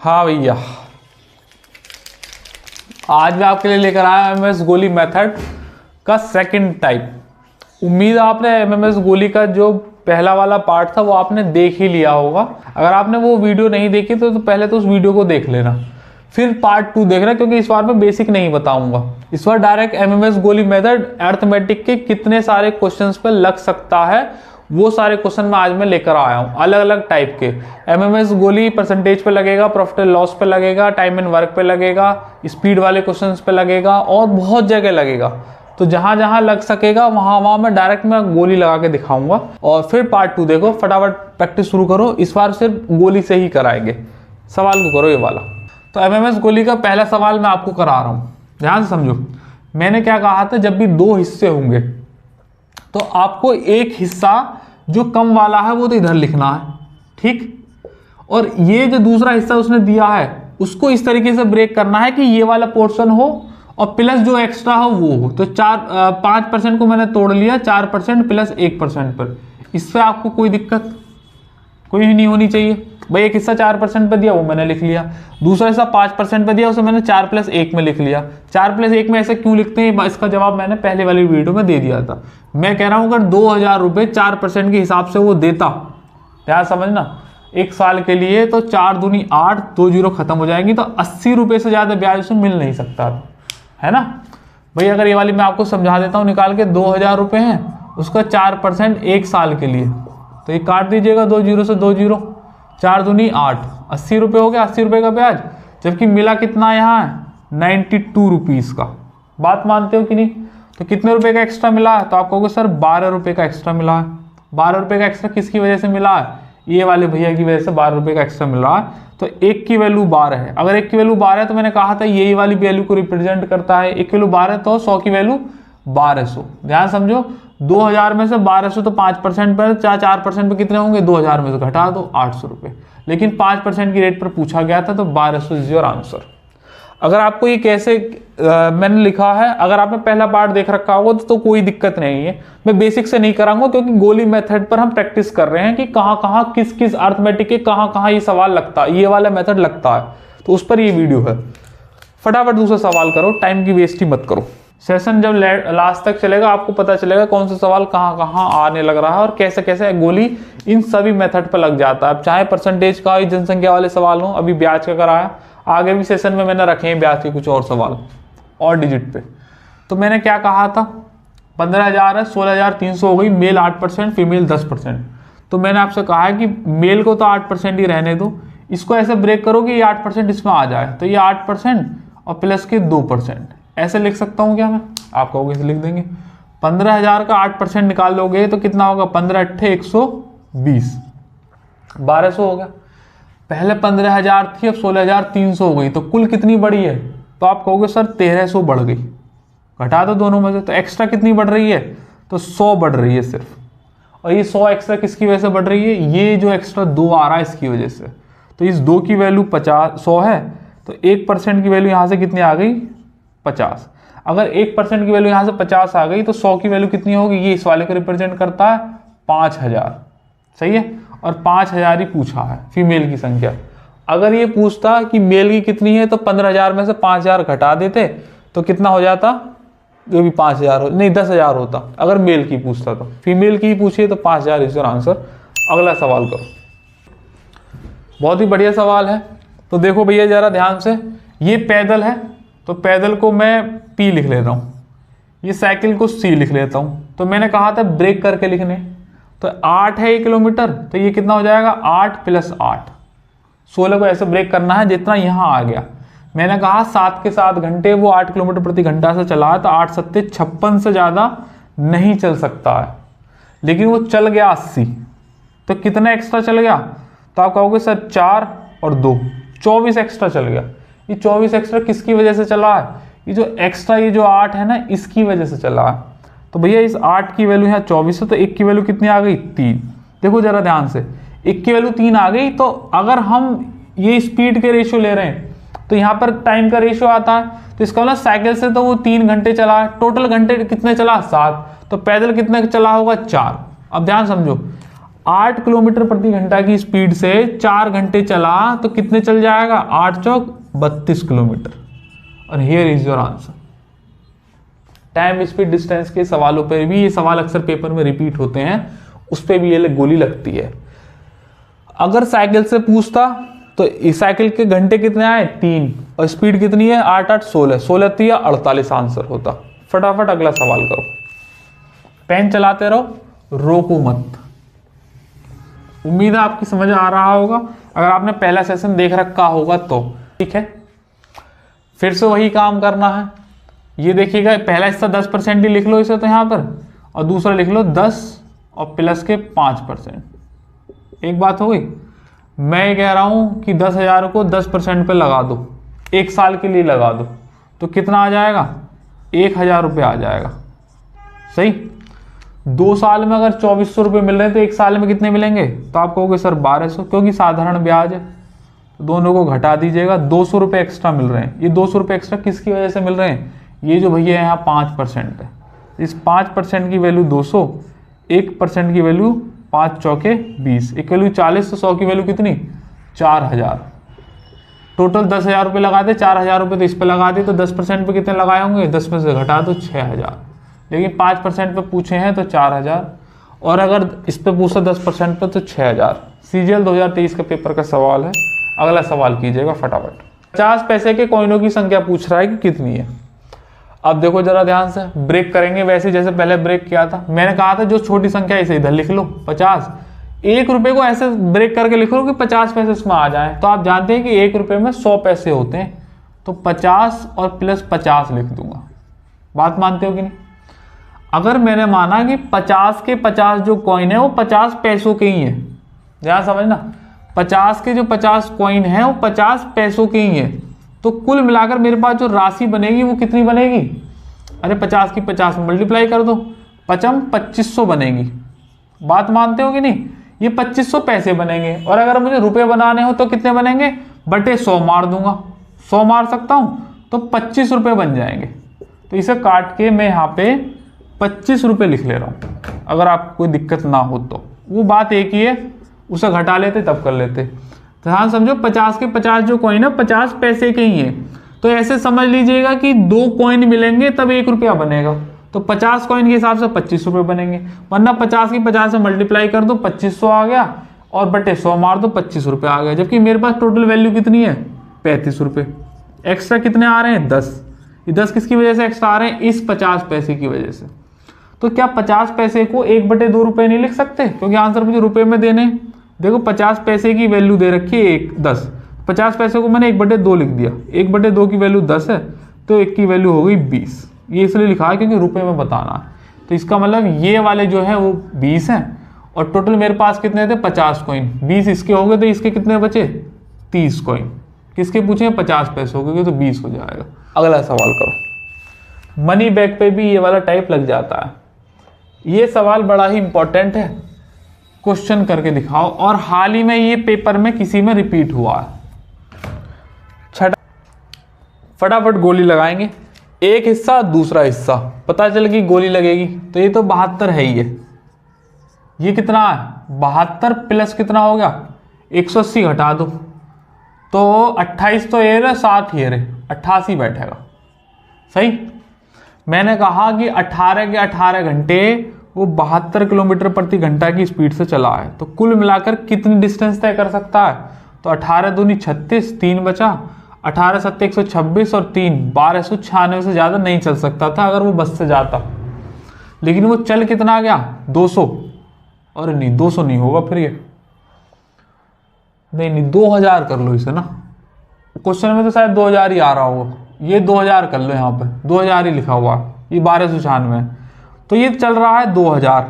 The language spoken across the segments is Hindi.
हाँ भैया, आज मैं आपके लिए लेकर आया एमएमएस गोली मेथड का सेकंड टाइप। उम्मीद आपने एमएमएस गोली का जो पहला वाला पार्ट था वो आपने देख ही लिया होगा। अगर आपने वो वीडियो नहीं देखी तो पहले तो उस वीडियो को देख लेना, फिर पार्ट 2 देखना, क्योंकि इस बार मैं बेसिक नहीं बताऊंगा। इस बार डायरेक्ट एमएमएस गोली मेथड अर्थमेटिक के कितने सारे क्वेश्चंस पे लग सकता है वो सारे क्वेश्चन में आज मैं लेकर आया हूँ, अलग अलग टाइप के। एमएमएस गोली परसेंटेज पे लगेगा, प्रॉफिट एंड लॉस पे लगेगा, टाइम एंड वर्क पे लगेगा, स्पीड वाले क्वेश्चंस पे लगेगा और बहुत जगह लगेगा। तो जहां जहां लग सकेगा वहां मैं डायरेक्ट मैं गोली लगा के दिखाऊंगा। और फिर पार्ट 2 देखो, फटाफट प्रैक्टिस शुरू करो। इस बार सिर्फ गोली से ही कराएंगे। सवाल को करो ये वाला। तो एमएमएस गोली का पहला सवाल मैं आपको करा रहा हूँ, ध्यान से समझो। मैंने क्या कहा था, जब भी 2 हिस्से होंगे तो आपको एक हिस्सा जो कम वाला है वो तो इधर लिखना है, ठीक। और ये जो दूसरा हिस्सा उसने दिया है उसको इस तरीके से ब्रेक करना है कि ये वाला पोर्शन हो और प्लस जो एक्स्ट्रा हो वो हो। तो 5% को मैंने तोड़ लिया 4% प्लस 1% पर। इससे आपको कोई दिक्कत कोई नहीं होनी चाहिए। भाई एक हिस्सा 4% पे दिया वो मैंने लिख लिया, दूसरा हिस्सा 5% पे दिया उसे मैंने 4 + 1 में लिख लिया। 4 + 1 में ऐसे क्यों लिखते हैं, इसका जवाब मैंने पहले वाली वीडियो में दे दिया था। मैं कह रहा हूं अगर 2000 रुपये 4% के हिसाब से वो देता, ध्यान समझना, 1 साल के लिए, तो 4 दूनी 8, 2 जीरो खत्म हो जाएंगी, तो 80 रुपये से ज्यादा ब्याज उसे मिल नहीं सकता, है ना भाई। अगर ये वाली मैं आपको समझा देता हूँ निकाल के, 2000 रुपये है, उसका 4% 1 साल के लिए, तो ये काट दीजिएगा 2 जीरो से 2 जीरो, 4 दूनी 8, 80 रुपये हो गया, 80 रुपये का ब्याज। जबकि मिला कितना यहाँ है, 92 रुपीज़ का। बात मानते हो कि नहीं। तो कितने रुपए का एक्स्ट्रा मिला है, तो आप कहोगे सर 12 रुपये का एक्स्ट्रा मिला है। 12 रुपये का एक्स्ट्रा किसकी वजह से मिला है, ये वाले भैया की वजह से 12 रुपये का एक्स्ट्रा मिल रहा है। तो 1 की वैल्यू 12 है। अगर 1 की वैल्यू 12 है तो मैंने कहा था यही वाली वैल्यू को रिप्रेजेंट करता है। 1 की वैल्यू 12 तो 100 की वैल्यू 1200। ध्यान समझो, 2000 में से 1200 तो 5% पर, 4% पे कितने होंगे, 2000 में से घटा दो 800 रुपये। लेकिन 5% की रेट पर पूछा गया था, तो 1200 इज योर आंसर। अगर आपको ये कैसे मैंने लिखा है, अगर आपने पहला पार्ट देख रखा होगा तो कोई दिक्कत नहीं है। मैं बेसिक से नहीं कराऊंगा, क्योंकि गोली मेथड पर हम प्रैक्टिस कर रहे हैं कि कहाँ कहाँ किस किस अर्थमेटिक के कहाँ कहाँ ये सवाल लगता है, ये वाला मेथड लगता है, तो उस पर ये वीडियो है। फटाफट दूसरा सवाल करो, टाइम की वेस्ट ही मत करो। सेशन जब लास्ट तक चलेगा आपको पता चलेगा कौन सा सवाल कहाँ कहाँ आने लग रहा है और कैसे कैसे गोली इन सभी मेथड पर लग जाता है। अब चाहे परसेंटेज का, जनसंख्या वाले सवाल हो, अभी ब्याज का कराया, आगे भी सेशन में मैंने रखे हैं ब्याज के कुछ और सवाल और डिजिट पे। तो मैंने क्या कहा था, 15,000 है, 16,300 हो गई, मेल 8%, फीमेल 10%। तो मैंने आपसे कहा है कि मेल को तो 8% ही रहने दो, इसको ऐसे ब्रेक करो कि ये 8% इसमें आ जाए। तो ये 8% और प्लस के 2%, ऐसे लिख सकता हूँ क्या मैं, आप कहोगे इसे लिख देंगे। 15,000 का 8% निकाल लोगे तो कितना होगा, 15 × 8 = 120, 1200 हो गया। पहले 15,000 थी, अब 16,300 हो गई, तो कुल कितनी बढ़ी है, तो आप कहोगे सर 1300 बढ़ गई। घटा दो दोनों में से, तो एक्स्ट्रा कितनी बढ़ रही है, तो 100 बढ़ रही है सिर्फ। और ये 100 एक्स्ट्रा किसकी वजह से बढ़ रही है, ये जो एक्स्ट्रा 2 आ रहा है इसकी वजह से। तो इस 2 की वैल्यू 100 है, तो 1% की वैल्यू यहाँ से कितनी आ गई, 50। अगर 1% की वैल्यू यहाँ से 50 आ गई तो 100 की वैल्यू कितनी होगी, ये इस वाले को रिप्रेजेंट करता है 5000, सही है। और 5000 ही पूछा है फीमेल की संख्या। अगर ये पूछता कि मेल की कितनी है तो 15,000 में से 5000 घटा देते तो कितना हो जाता, जो भी 5000 हो, नहीं 10,000 होता अगर मेल की पूछता। तो फीमेल की ही पूछिए तो 5000 इज योर आंसर। अगला सवाल करो, बहुत ही बढ़िया सवाल है। तो देखो भैया जरा ध्यान से, ये पैदल है तो पैदल को मैं P लिख लेता हूँ, ये साइकिल को C लिख लेता हूँ। तो मैंने कहा था ब्रेक करके लिखने, तो 8 है 1 किलोमीटर, तो ये कितना हो जाएगा, 8 + 8, 16 को ऐसे ब्रेक करना है जितना यहाँ आ गया। मैंने कहा 7 के 7 घंटे वो 8 किलोमीटर प्रति घंटा से चला है, तो 8 × 7 = 56 से ज़्यादा नहीं चल सकता है। लेकिन वो चल गया 80, तो कितना एक्स्ट्रा चल गया, तो आप कहोगे सर 4 और 2, 24 एक्स्ट्रा चल गया। ये 24 एक्स्ट्रा किसकी वजह से चला है, ये जो एक्स्ट्रा ये जो 8 है ना, इसकी वजह से चला है। तो भैया इस 8 की वैल्यू यहाँ 24 है, तो 1 की वैल्यू कितनी आ गई, 3। देखो जरा ध्यान से, 1 की वैल्यू 3 आ गई। तो अगर हम ये स्पीड के रेशियो ले रहे हैं तो यहाँ पर टाइम का रेशियो आता है, तो इसका मतलब साइकिल से तो वो 3 घंटे चला है, टोटल घंटे कितने चला, 7। तो पैदल कितने चला होगा, 4। अब ध्यान समझो, 8 किलोमीटर प्रति घंटा की स्पीड से 4 घंटे चला तो कितने चल जाएगा? 8 चौक 32 किलोमीटर। और here is your answer. Time speed distance के सवालों पर भी, ये सवाल अक्सर पेपर में रिपीट होते हैं, उस पर भी ये गोली लगती है। अगर साइकिल से पूछता तो इस साइकिल के घंटे कितने आए? 3, और स्पीड कितनी है? 8 8 16, 16 3 48 आंसर होता। फटाफट अगला सवाल करो। पेन चलाते रहो, रोको मत। उम्मीद है आपकी समझ आ रहा होगा, अगर आपने पहला सेशन देख रखा होगा तो। ठीक है, फिर से वही काम करना है। ये देखिएगा, पहला हिस्सा 10% ही लिख लो इसे तो यहाँ पर, और दूसरा लिख लो 10 और प्लस के 5%। एक बात हो गई। मैं ये कह रहा हूँ कि 10,000 को 10% पे लगा दो, 1 साल के लिए लगा दो, तो कितना आ जाएगा? 1,000 रुपये आ जाएगा। सही। 2 साल में अगर 2400 रुपये मिल रहे हैं तो 1 साल में कितने मिलेंगे? तो आप कहोगे सर 1200, क्योंकि साधारण ब्याज है, तो दोनों को घटा दीजिएगा। 200 रुपये एक्स्ट्रा मिल रहे हैं। ये 200 रुपये एक्स्ट्रा किसकी वजह से मिल रहे हैं? ये जो भैया यहाँ 5% है, इस 5% की वैल्यू 200, 1% की वैल्यू 5 चौके 20, एक वैल्यू 40, तो 100 की वैल्यू कितनी? 4000। टोटल 10,000 रुपये लगाते, 4,000 रुपये तो इस पर लगाते, तो 10% पे कितने लगाए होंगे? 10 में से घटा दो 6,000। लेकिन 5% पे पूछे हैं तो 4,000, और अगर इस पे पूछा 10% पे तो 6,000। CGL 2023 का पेपर का सवाल है। अगला सवाल कीजिएगा फटाफट। 50 पैसे के कॉइनों की संख्या पूछ रहा है कि कितनी है। अब देखो जरा ध्यान से, ब्रेक करेंगे वैसे जैसे पहले ब्रेक किया था। मैंने कहा था जो छोटी संख्या है इसे इधर लिख लो 50। 1 रुपये को ऐसे ब्रेक करके लिख लो कि 50 पैसे इसमें आ जाए। तो आप जानते हैं कि 1 रुपये में 100 पैसे होते हैं, तो 50 और प्लस 50 लिख दूंगा। बात मानते हो कि नहीं? अगर मैंने माना कि 50 के 50 जो कॉइन है वो 50 पैसों के ही है, ध्यान समझना, 50 के जो 50 कॉइन है वो 50 पैसों के ही है, तो कुल मिलाकर मेरे पास जो राशि बनेगी वो कितनी बनेगी? अरे 50 की 50 में मल्टीप्लाई कर दो, 2500 बनेगी। बात मानते हो कि नहीं? ये 2500 पैसे बनेंगे। और अगर मुझे रुपए बनाने हो तो कितने बनेंगे? बटे 100 मार दूंगा, 100 मार सकता हूं तो 25 रुपये बन जाएंगे। तो इसे काट के मैं यहाँ पे 25 रुपये लिख ले रहा हूँ, अगर आपको कोई दिक्कत ना हो तो। वो बात एक ही है, उसे घटा लेते तब कर लेते। तो हाँ समझो, 50 के 50 जो कॉइन है 50 पैसे के ही है। तो ऐसे समझ लीजिएगा कि 2 कॉइन मिलेंगे तब 1 रुपया बनेगा, तो 50 कॉइन के हिसाब से 25 रुपये बनेंगे। वरना 50 की 50 से मल्टीप्लाई कर दो, 2500 आ गया, और बटे 100 मार दो, 25 रुपये आ गया। जबकि मेरे पास टोटल वैल्यू कितनी है? 35 रुपये। एक्स्ट्रा कितने आ रहे हैं? 10। ये 10 किसकी वजह से एक्स्ट्रा आ रहे हैं? इस 50 पैसे की वजह से। तो क्या 50 पैसे को 1/2 रुपये नहीं लिख सकते? क्योंकि आंसर मुझे रुपये में देने। देखो 50 पैसे की वैल्यू दे रखी है 10, 50 पैसे को मैंने 1/2 लिख दिया, 1/2 की वैल्यू 10 है, तो 1 की वैल्यू हो गई 20। ये इसलिए लिखा है क्योंकि रुपये में बताना है। तो इसका मतलब ये वाले जो है वो 20 हैं, और टोटल मेरे पास कितने थे? 50 कॉइन। 20 इसके हो गए तो इसके कितने बचे? 30 कॉइन। किसके पूछे? 50 पैसे हो गए तो 20 हो जाएगा। अगला सवाल करो। मनी बैग पे भी ये वाला टाइप लग जाता है। ये सवाल बड़ा ही इंपॉर्टेंट है, क्वेश्चन करके दिखाओ। और हाल ही में ये पेपर में किसी में रिपीट हुआ है। फटाफट गोली लगाएंगे, एक हिस्सा दूसरा हिस्सा, पता चल कि गोली लगेगी। तो ये तो 72 है ही है। ये कितना है? 72 प्लस कितना हो गया? 180 घटा दो तो 28 तो ये रहे, 7 ये रहे, 88 बैठेगा। सही। मैंने कहा कि 18 के 18 घंटे वो 72 किलोमीटर प्रति घंटा की स्पीड से चला है, तो कुल मिलाकर कितनी डिस्टेंस तय कर सकता है? तो 18 दूनी 36, 3 बचा, 18 7 126 और 3 1296 से ज़्यादा नहीं चल सकता था अगर वो बस से जाता। लेकिन वो चल कितना गया? 200। और नहीं 200 नहीं होगा फिर, ये नहीं 2000 कर लो इसे ना। क्वेश्चन में तो शायद 2000 ही आ रहा होगा, ये 2000 कर लो, यहाँ पे 2000 ही लिखा हुआ है, ये 1296 है, तो ये चल रहा है 2000।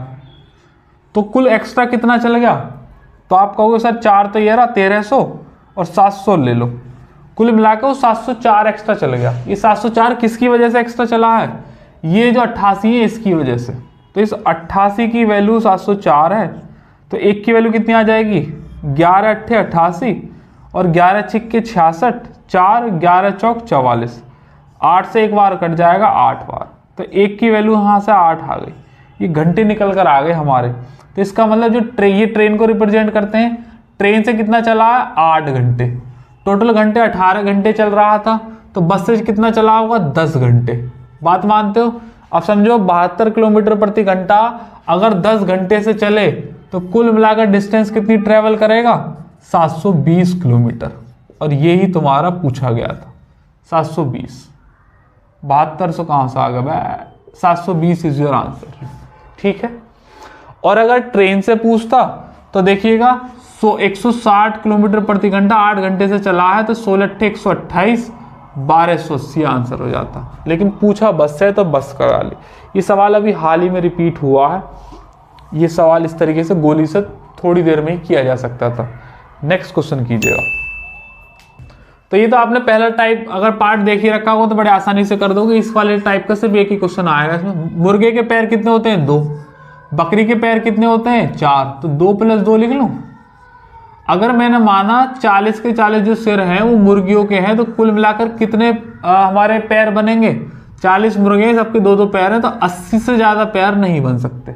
तो कुल एक्स्ट्रा कितना चल गया? तो आप कहोगे सर 4 तो ये रहा, 1300 और 700 ले लो, कुल मिलाकर वो 704 एक्स्ट्रा चल गया। ये 704 किसकी वजह से एक्स्ट्रा चला है? ये जो 88 है इसकी वजह से। तो इस 88 की वैल्यू 704 है, तो 1 की वैल्यू कितनी आ जाएगी? 11 8 88 और 11 6 66, 4 11 चौक 44, 8 से एक बार कट जाएगा 8 बार, तो 1 की वैल्यू यहाँ से 8 आ गई। ये घंटे निकल कर आ गए हमारे। तो इसका मतलब जो ये ट्रेन को रिप्रेजेंट करते हैं, ट्रेन से कितना चला है 8 घंटे, टोटल घंटे 18 घंटे चल रहा था। तो बस से कितना चला होगा 10 घंटे। बात मानते हो? अब समझो 72 किलोमीटर प्रति घंटा अगर 10 घंटे से चले तो कुल मिलाकर डिस्टेंस कितनी ट्रेवल करेगा 720 किलोमीटर। और यही तुम्हारा पूछा गया था 720। 7200 कहाँ से आ गया भाई, 720 इज योर आंसर। ठीक है। और अगर ट्रेन से पूछता तो देखिएगा 160 किलोमीटर प्रति घंटा 8 घंटे से चला है, तो 16 128 1280 आंसर हो जाता। लेकिन पूछा बस से तो बस करा ली। ये सवाल अभी हाल ही में रिपीट हुआ है। ये सवाल इस तरीके से गोली से थोड़ी देर में ही किया जा सकता था। नेक्स्ट क्वेश्चन कीजिएगा। तो ये तो आपने पहला टाइप अगर पार्ट देख ही रखा होगा तो बड़े आसानी से कर दोगे। इस वाले टाइप का सिर्फ एक ही क्वेश्चन आएगा इसमें। मुर्गे के पैर कितने होते हैं 2, बकरी के पैर कितने होते हैं 4, तो 2 + 2 लिख लूं। अगर मैंने माना 40 के 40 जो सिर हैं वो मुर्गियों के हैं, तो कुल मिलाकर कितने हमारे पैर बनेंगे 40 मुर्गे सबके 2-2 पैर हैं, तो 80 से ज्यादा पैर नहीं बन सकते।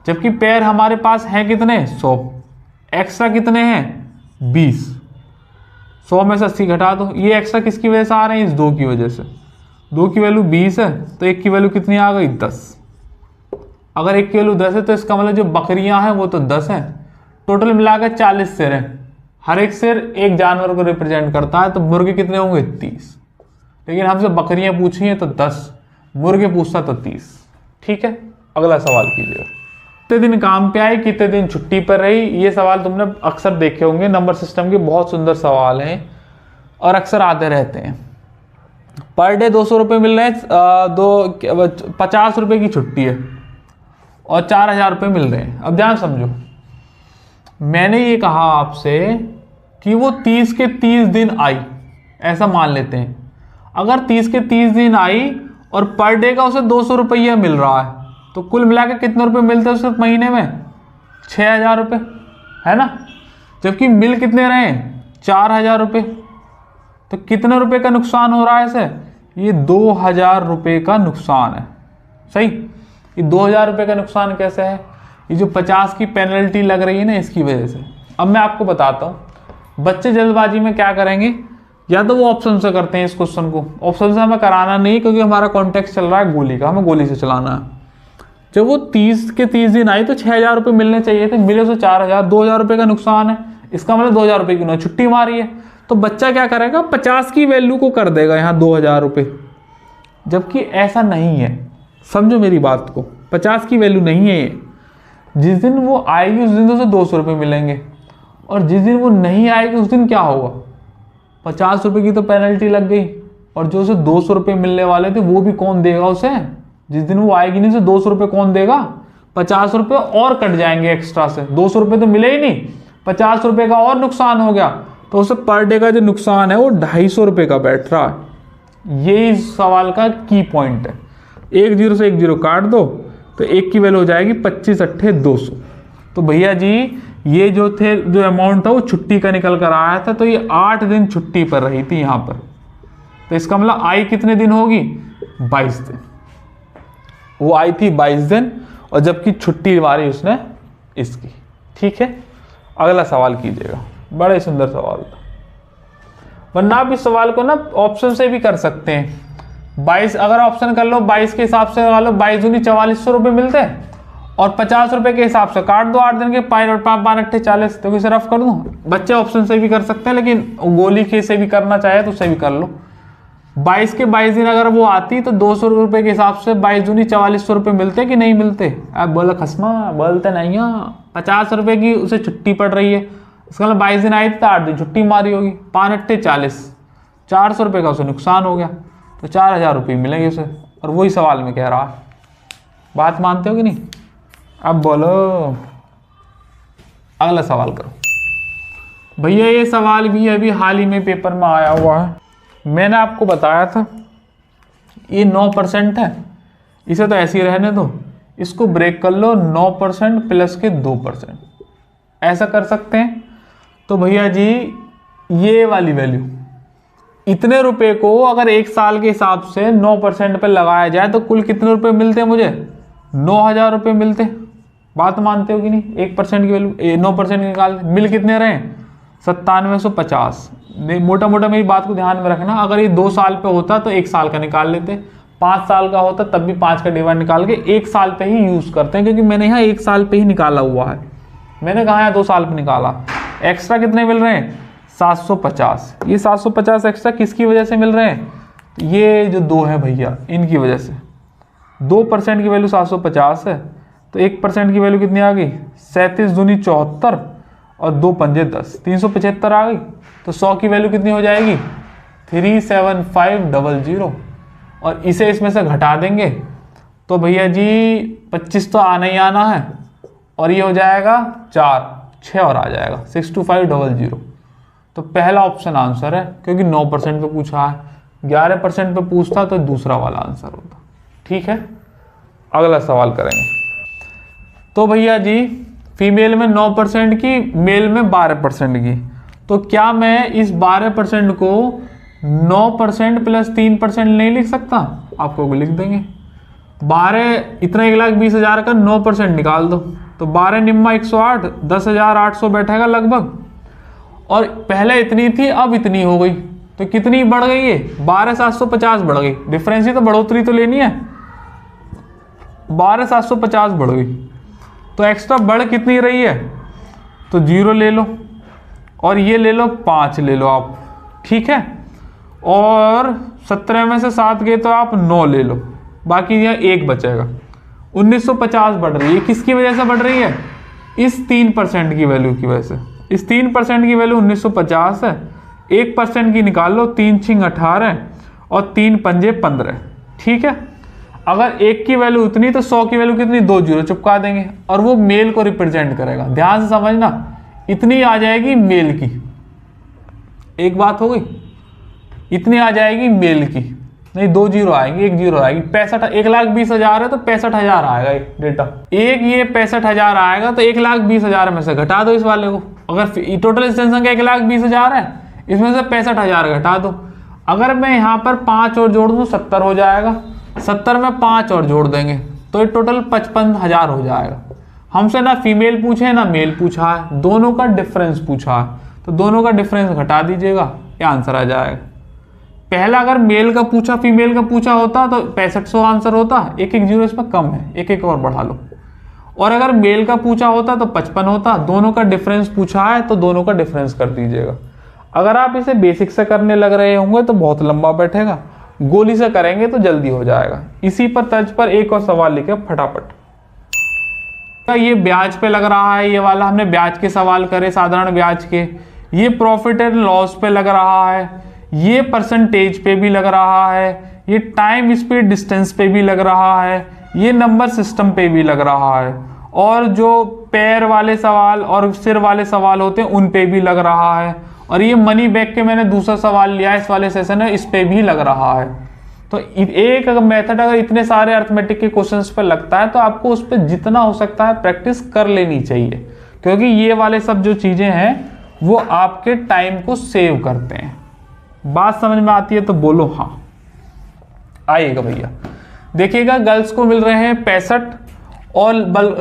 जबकि पैर हमारे पास हैं कितने 100, एक्स्ट्रा कितने हैं 20। 100 में से 80 घटा दो। ये एक्स्ट्रा किसकी वजह से आ रहे हैं, इस 2 की वजह से। 2 की वैल्यू 20 है तो 1 की वैल्यू कितनी आ गई 10। अगर 1 की वैल्यू 10 है तो इसका मतलब जो बकरियां हैं वो तो 10 हैं। टोटल मिलाकर 40 सिर हैं। हर एक सिर एक जानवर को रिप्रेजेंट करता है, तो मुर्गे कितने होंगे 30। लेकिन हमसे बकरियां पूछी हैं तो 10, मुर्गे पूछता तो 30। ठीक है। अगला सवाल कीजिए। कितने दिन काम पे आई, कितने दिन छुट्टी पर रही। ये सवाल तुमने अक्सर देखे होंगे, नंबर सिस्टम के बहुत सुंदर सवाल हैं और अक्सर आते रहते हैं। पर डे 200 रुपये मिल रहे हैं, 50 रुपये की छुट्टी है और 4000 रुपये मिल रहे हैं। अब ध्यान समझो, मैंने ये कहा आपसे कि वो 30 के 30 दिन आई, ऐसा मान लेते हैं। अगर 30 के 30 दिन आई और पर डे का उसे 200 रुपया मिल रहा है, तो कुल मिलाकर कितने रुपए मिलते हैं सिर्फ महीने में 6000 रुपये, है ना। जबकि मिल कितने रहे हैं 4000 रुपये, तो कितने रुपए का नुकसान हो रहा है इसे, ये 2000 रुपये का नुकसान है। सही। ये 2000 रुपये का नुकसान कैसे है, ये जो 50 की पेनल्टी लग रही है ना, इसकी वजह से। अब मैं आपको बताता हूँ बच्चे जल्दबाजी में क्या करेंगे, या तो वो ऑप्शन से करते हैं इस क्वेश्चन को। ऑप्शन से हमें कराना नहीं, क्योंकि हमारा कॉन्टेक्स्ट चल रहा है गोली का, हमें गोली से चलाना है। जब वो 30 के 30 दिन आई तो 6000 रुपये मिलने चाहिए थे, मिले तो 4000, 2000 रुपये का नुकसान है। इसका मतलब 2000 रुपये की उन्होंने छुट्टी मारी है, तो बच्चा क्या करेगा 50 की वैल्यू को कर देगा यहाँ 2000 रुपये। जबकि ऐसा नहीं है, समझो मेरी बात को, 50 की वैल्यू नहीं है ये। जिस दिन वो आएगी उस दिन तो उसे 200 रुपये मिलेंगे, और जिस दिन वो नहीं आएगी उस दिन क्या होगा, 50 रुपये की तो पेनल्टी लग गई, और जो उसे 200 रुपये मिलने वाले थे वो भी कौन देगा उसे। जिस दिन वो आएगी नहीं उसे 200 रुपये कौन देगा, 50 रुपये और कट जाएंगे एक्स्ट्रा से। 200 रुपये तो मिले ही नहीं, 50 रुपये का और नुकसान हो गया, तो उसे पर डे का जो नुकसान है वो 250 रुपये का बैठ रहा है। ये इस सवाल का की पॉइंट है। 1 0 से 1 0 काट दो तो 1 की वैल्यू हो जाएगी 25 8 200। तो भैया जी ये जो अमाउंट था वो छुट्टी का निकल कर आया था, तो ये 8 दिन छुट्टी पर रही थी यहाँ पर। तो इसका मतलब आई कितने दिन होगी 22 दिन। वो आई थी 22 दिन, और जबकि छुट्टी मारी उसने इसकी। ठीक है। अगला सवाल कीजिएगा, बड़े सुंदर सवाल था। वरना आप इस सवाल को ना ऑप्शन से भी कर सकते हैं। 22 अगर ऑप्शन कर लो 22 के हिसाब से लगा लो, 22 दूनी 4400 रुपये मिलते हैं, और 50 रुपये के हिसाब से काट दो 8 दिन के, 5 5 8 40। तो किसे रफ कर दूं, बच्चे ऑप्शन से भी कर सकते हैं, लेकिन गोली के से भी करना चाहे तो उसे भी कर लो। 22 के 22 दिन अगर वो आती तो 200 रुपये के हिसाब से 22 दूनी 4400 रुपये मिलते कि नहीं मिलते। आप बोला खसमा बोलते नहीं, 50 रुपये की उसे छुट्टी पड़ रही है, इसका मतलब 22 दिन आई थी तो 8 दिन छुट्टी मारी होगी, 5 8 40, 400 रुपये का उसे नुकसान हो गया, तो 4000 रुपये मिलेंगे उसे। और वही सवाल में कह रहा है। बात मानते हो कि नहीं। अब बोलो अगला सवाल करो। भैया ये सवाल भी अभी हाल ही में पेपर में आया हुआ है। मैंने आपको बताया था ये 9% है, इसे तो ऐसे ही रहने दो, इसको ब्रेक कर लो 9% प्लस के 2%, ऐसा कर सकते हैं। तो भैया जी ये वाली वैल्यू इतने रुपए को अगर 1 साल के हिसाब से 9% पे लगाया जाए तो कुल कितने रुपए मिलते हैं मुझे 9,000 रुपये मिलते, बात मानते हो कि नहीं? 1% की वैल्यू 9% निकाल, मिल कितने रहे? 9750। नहीं, मोटा मोटा मेरी बात को ध्यान में रखना, अगर ये 2 साल पे होता तो 1 साल का निकाल लेते, 5 साल का होता तब भी 5 का डिवाइड निकाल के 1 साल पे ही यूज करते हैं, क्योंकि मैंने यहाँ 1 साल पे ही निकाला हुआ है, मैंने कहा यहाँ 2 साल पे निकाला। एक्स्ट्रा कितने मिल रहे हैं? 750। ये 750 एक्स्ट्रा किसकी वजह से मिल रहे हैं? ये जो 2 है भैया, इनकी वजह से। 2% की वैल्यू 750 है, तो 1% की वैल्यू कितनी आ गई? 37 दूनी 74 और 2 पंजे 10, 375 आ गई। तो 100 की वैल्यू कितनी हो जाएगी? 37500। और इसे इसमें से घटा देंगे तो भैया जी 25 तो आना ही आना है, और ये हो जाएगा 6 और आ जाएगा 62500। तो पहला ऑप्शन आंसर है, क्योंकि 9% पे पूछा है, 11% पे पूछता तो दूसरा वाला आंसर होता। ठीक है, अगला सवाल करेंगे। तो भैया जी फीमेल में 9% की, मेल में 12% की, तो क्या मैं इस 12% को 9% प्लस 3% नहीं लिख सकता? आपको लिख देंगे। 12 इतना 1,20,000 का 9% निकाल दो, तो 12 निम्मा 108, 10,800 बैठेगा लगभग। और पहले इतनी थी, अब इतनी हो गई, तो कितनी बढ़ गई है? 12,750 बढ़ गई। डिफरेंस ही तो, बढ़ोतरी तो लेनी है। 12,750 बढ़ गई, तो एक्स्ट्रा बढ़ कितनी रही है? तो 0 ले लो, और ये ले लो 5 ले लो आप, ठीक है। और 17 में से 7 गए तो आप 9 ले लो, बाकी यहाँ 1 बचेगा। 1950 बढ़ रही है, किसकी वजह से बढ़ रही है? इस 3% की वैल्यू की वजह से। इस 3% की वैल्यू 1950 है, 1% की निकाल लो, 3 छिंग 18 और 3 पंजे 15, ठीक है। अगर 1 की वैल्यू उतनी तो 100 की वैल्यू कितनी? 2 जीरो चिपका देंगे, और वो मेल को रिप्रेजेंट करेगा। ध्यान से समझना, इतनी आ जाएगी मेल की, एक बात हो गई, इतनी आ जाएगी मेल की, नहीं 2 जीरो आएंगे, 1 जीरो आएगी। 1,20,000 है तो 65,000 आएगा एक डेटा। एक ये 65,000 आएगा, तो 1,20,000 में से घटा दो इस वाले को। अगर टोटल जनसंख्या 1,20,000 है, इसमें से 65,000 घटा दो। अगर मैं यहाँ पर 5 और जोड़ दूँ 70 हो जाएगा, 70 में 5 और जोड़ देंगे तो ये टोटल 55,000 हो जाएगा। हमसे ना फीमेल पूछे ना मेल पूछा है, दोनों का डिफरेंस पूछा है, तो दोनों का डिफरेंस घटा दीजिएगा, ये आंसर आ जाएगा। पहला अगर मेल का पूछा फीमेल का पूछा होता तो 6500 आंसर होता, 1-1 जीरो इसमें कम है, 1-1 और बढ़ा लो। और अगर मेल का पूछा होता तो 55 होता, दोनों का डिफरेंस पूछा है तो दोनों का डिफरेंस कर दीजिएगा। अगर आप इसे बेसिक से करने लग रहे होंगे तो बहुत लंबा बैठेगा, गोली से करेंगे तो जल्दी हो जाएगा। इसी पर तर्ज पर एक और सवाल लिखे फटाफट। ये ब्याज पे लग रहा है, ये वाला हमने ब्याज के सवाल करे, साधारण ब्याज के। ये प्रॉफिट एंड लॉस पे लग रहा है, ये परसेंटेज पे भी लग रहा है, ये टाइम स्पीड डिस्टेंस पे भी लग रहा है, ये नंबर सिस्टम पे भी लग रहा है, और जो पैर वाले सवाल और सिर वाले सवाल होते हैं उन पे भी लग रहा है, और ये मनी बैक के मैंने दूसरा सवाल लिया इस वाले सेशन में, इस पे भी लग रहा है। तो एक अगर मेथड अगर इतने सारे अर्थमेटिक के क्वेश्चंस पे लगता है तो आपको उस पर जितना हो सकता है प्रैक्टिस कर लेनी चाहिए, क्योंकि ये वाले सब जो चीजें हैं वो आपके टाइम को सेव करते हैं। बात समझ में आती है तो बोलो हाँ। आइएगा भैया, देखिएगा गर्ल्स को मिल रहे हैं 65 और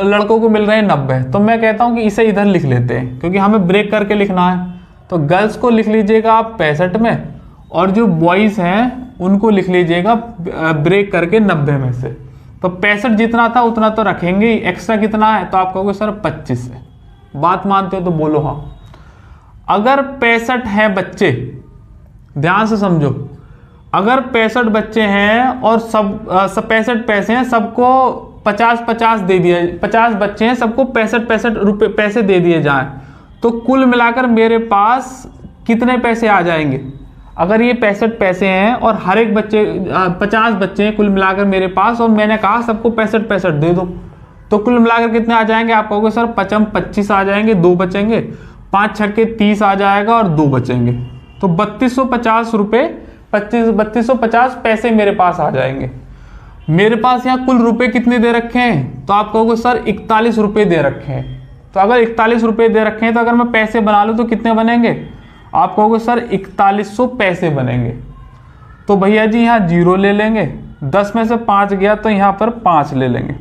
लड़कों को मिल रहे हैं 90। तो मैं कहता हूं कि इसे इधर लिख लेते हैं, क्योंकि हमें ब्रेक करके लिखना है। तो गर्ल्स को लिख लीजिएगा आप 65 में, और जो बॉयज हैं उनको लिख लीजिएगा ब्रेक करके 90 में से। तो 65 जितना था उतना तो रखेंगे ही, एक्स्ट्रा कितना है तो आप कहोगे सर 25 है। बात मानते हो तो बोलो हाँ। अगर 65 हैं बच्चे, ध्यान से समझो, अगर 65 बच्चे हैं और सब 65 पैसे हैं, सबको 50-50 दे दिया, 50 बच्चे हैं सबको 65-65 रुपये पैसे दे दिए जाएं, तो कुल मिलाकर मेरे पास कितने पैसे आ जाएंगे? अगर ये 65 पैसे हैं और हर एक बच्चे 50 बच्चे हैं कुल मिलाकर मेरे पास, और मैंने कहा सबको 65-65 दे दो, तो कुल मिलाकर कितने आ जाएंगे? आप कहोगे सर 25 आ जाएंगे, 2 बचेंगे, 5 छक्के 30 आ जाएगा और 2 बचेंगे, तो 3250 रुपये 3250 पैसे मेरे पास आ जाएंगे। मेरे पास यहाँ कुल रुपए कितने दे रखे हैं? तो आप कहोगे सर 41 रुपये दे रखे हैं। तो अगर 41 रुपये दे रखे हैं तो अगर मैं पैसे बना लूँ तो कितने बनेंगे? आप कहोगे सर 4100 पैसे बनेंगे। तो भैया जी यहाँ 0 ले लेंगे, 10 में से 5 गया तो यहाँ पर 5 ले लेंगे,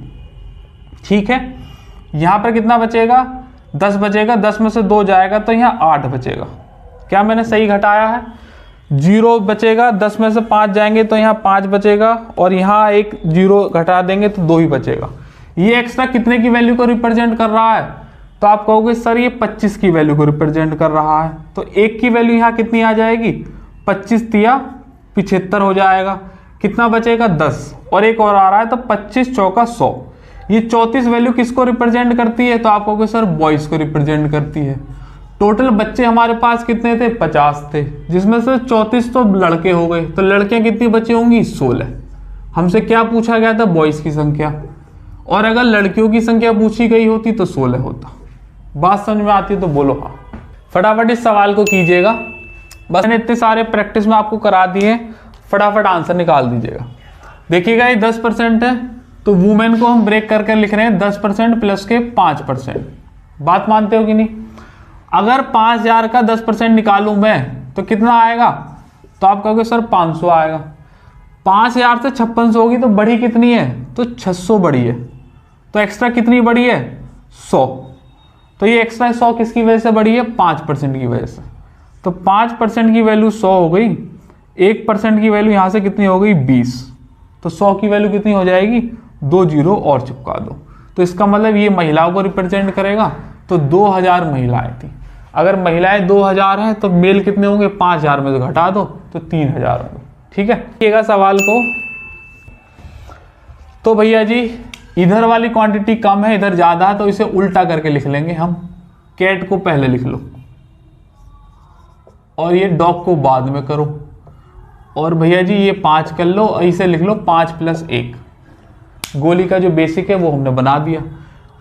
ठीक है, यहाँ पर कितना बचेगा, 10 बचेगा, 10 में से 2 जाएगा तो यहाँ 8 बचेगा। क्या मैंने सही घटाया है? 0 बचेगा, 10 में से 5 जाएंगे तो यहाँ 5 बचेगा, और यहाँ एक 0 घटा देंगे तो 2 ही बचेगा। ये एक्स्ट्रा कितने की वैल्यू को रिप्रेजेंट कर रहा है? तो आप कहोगे सर ये 25 की वैल्यू को रिप्रेजेंट कर रहा है। तो 1 की वैल्यू यहाँ कितनी आ जाएगी, 25 तिया 75 हो जाएगा। कितना बचेगा, 10, और एक और आ रहा है तो 25 चौका 100। ये 34 वैल्यू किसको रिप्रेजेंट करती है? तो आप कहोगे सर बॉयज को रिप्रेजेंट करती है। टोटल बच्चे हमारे पास कितने थे, 50 थे, जिसमें से 34 तो लड़के हो गए, तो लड़कियां कितनी बची होंगी, 16। हमसे क्या पूछा गया था, बॉयज की संख्या, और अगर लड़कियों की संख्या पूछी गई होती तो 16 होता। बात समझ में आती है तो बोलो हाँ। फटाफट इस सवाल को कीजिएगा। बस मैंने इतने सारे प्रैक्टिस में आपको करा दिए, फटाफट आंसर निकाल दीजिएगा। देखिएगा ये 10% है, तो वुमेन को हम ब्रेक करके लिख रहे हैं 10% प्लस के 5%। बात मानते हो कि नहीं? अगर 5000 का 10% निकालूं मैं तो कितना आएगा? तो आप कहोगे सर 500 आएगा। 5000 से 5600 होगी तो बढ़ी कितनी है? तो 600 बढ़ी है। तो एक्स्ट्रा कितनी बढ़ी है? 100। तो ये एक्स्ट्रा 100 किसकी वजह से बढ़ी है? 5% की वजह से। तो 5% की वैल्यू 100 हो गई, 1% की वैल्यू यहाँ से कितनी हो गई? 20। तो 100 की वैल्यू कितनी हो जाएगी? 2 जीरो और चिपका दो। तो इसका मतलब ये महिलाओं को रिप्रेजेंट करेगा। तो 2000 महिलाएं थी। अगर महिलाएं 2000 हैं तो मेल कितने होंगे? 5000 में से घटा दो तो 3000 होंगे। ठीक है, देखिएगा सवाल को। तो भैया जी इधर वाली क्वांटिटी कम है, इधर ज्यादा है, तो इसे उल्टा करके लिख लेंगे हम। कैट को पहले लिख लो और ये डॉग को बाद में करो। और भैया जी ये 5 कर लो, इसे लिख लो 5 + 1। गोली का जो बेसिक है वो हमने बना दिया।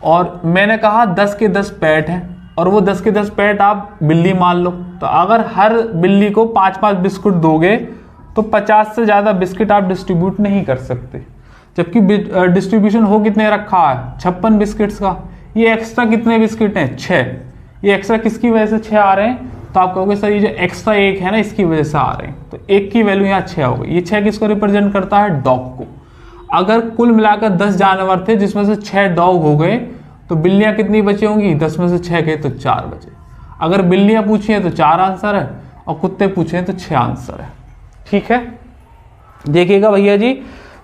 और मैंने कहा 10 के 10 पैट हैं, और वो 10 के 10 पैट आप बिल्ली मान लो। तो अगर हर बिल्ली को 5-5 बिस्कुट दोगे तो 50 से ज़्यादा बिस्किट आप डिस्ट्रीब्यूट नहीं कर सकते। जबकि डिस्ट्रीब्यूशन हो कितने रखा है? 56 बिस्किट्स का। ये एक्स्ट्रा कितने बिस्किट हैं? 6। ये एक्स्ट्रा किसकी वजह से 6 आ रहे हैं? तो आप कहोगे सर ये जो एक्स्ट्रा 1 है ना, इसकी वजह से आ रहे हैं। तो 1 की वैल्यू यहाँ 6 हो गई। ये 6 किसको रिप्रेजेंट करता है? डॉग को। अगर कुल मिलाकर 10 जानवर थे जिसमें से 6 डॉग हो गए तो बिल्लियां कितनी बची होंगी? 10 में से 6 गए तो 4 बचे। अगर बिल्लियां पूछी हैं तो 4 आंसर है, और कुत्ते पूछे हैं तो 6 आंसर है। ठीक है, देखिएगा भैया जी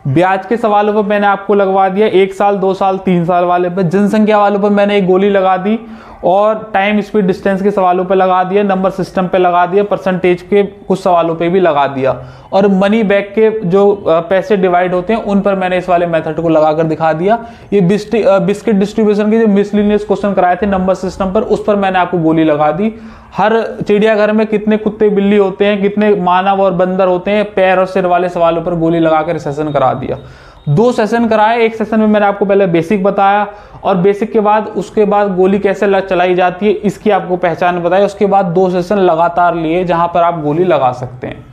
ब्याज के सवालों पर मैंने आपको लगवा दिया 1 साल 2 साल 3 साल वाले पर। जनसंख्या वालों पर मैंने एक गोली लगा दी, और टाइम स्पीड डिस्टेंस के सवालों पे लगा दिया, नंबर सिस्टम पे लगा दिया, परसेंटेज के कुछ सवालों पे भी लगा दिया, और मनी बैक के जो पैसे डिवाइड होते हैं उन पर मैंने इस वाले मेथड को लगाकर दिखा दिया। ये बिस्किट डिस्ट्रीब्यूशन के जो मिसलिनियस क्वेश्चन कराए थे नंबर सिस्टम पर, उस पर मैंने आपको गोली लगा दी। हर चिड़ियाघर में कितने कुत्ते बिल्ली होते हैं, कितने मानव और बंदर होते हैं, पैर और सिर वाले सवालों पर गोली लगाकर सेशन करा दिया। 2 सेशन कराए। एक सेशन में मैंने आपको पहले बेसिक बताया, और बेसिक के बाद उसके बाद गोली कैसे चलाई जाती है इसकी आपको पहचान बताई। उसके बाद 2 सेशन लगातार लिए जहां पर आप गोली लगा सकते हैं।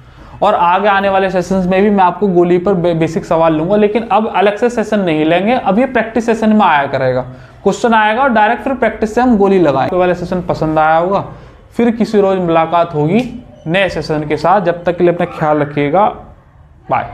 और आगे आने वाले सेशंस में भी मैं आपको गोली पर बेसिक सवाल लूंगा, लेकिन अब अलग से सेशन नहीं लेंगे। अब ये प्रैक्टिस सेशन में आया करेगा, क्वेश्चन आएगा और डायरेक्ट फिर प्रैक्टिस से हम गोली लगाएंगे। वाले सेशन पसंद आया होगा, फिर किसी रोज मुलाकात होगी नए सेशन के साथ। जब तक के लिए अपना ख्याल रखिएगा। बाय।